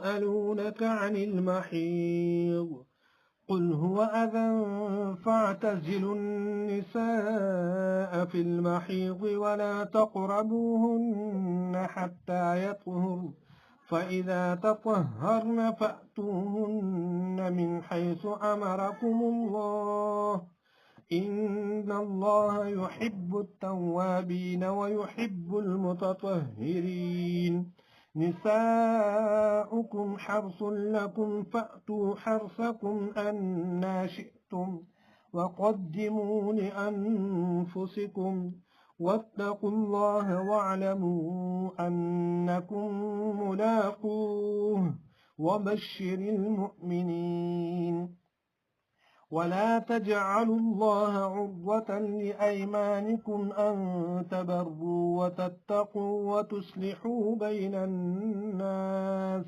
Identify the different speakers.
Speaker 1: يسألونك عن المحيض قل هو أذى فاعتزلوا النساء في المحيض ولا تقربوهن حتى يطهرن فإذا تطهرن فأتوهن من حيث أمركم الله إن الله يحب التوابين ويحب المتطهرين نساؤكم حرث لكم فأتوا حرثكم أنى شئتم وقدموا لأنفسكم واتقوا الله واعلموا أنكم ملاقوه وبشر المؤمنين ولا تجعلوا الله عرضة لأيمانكم أن تبروا وتتقوا وتصلحوا بين الناس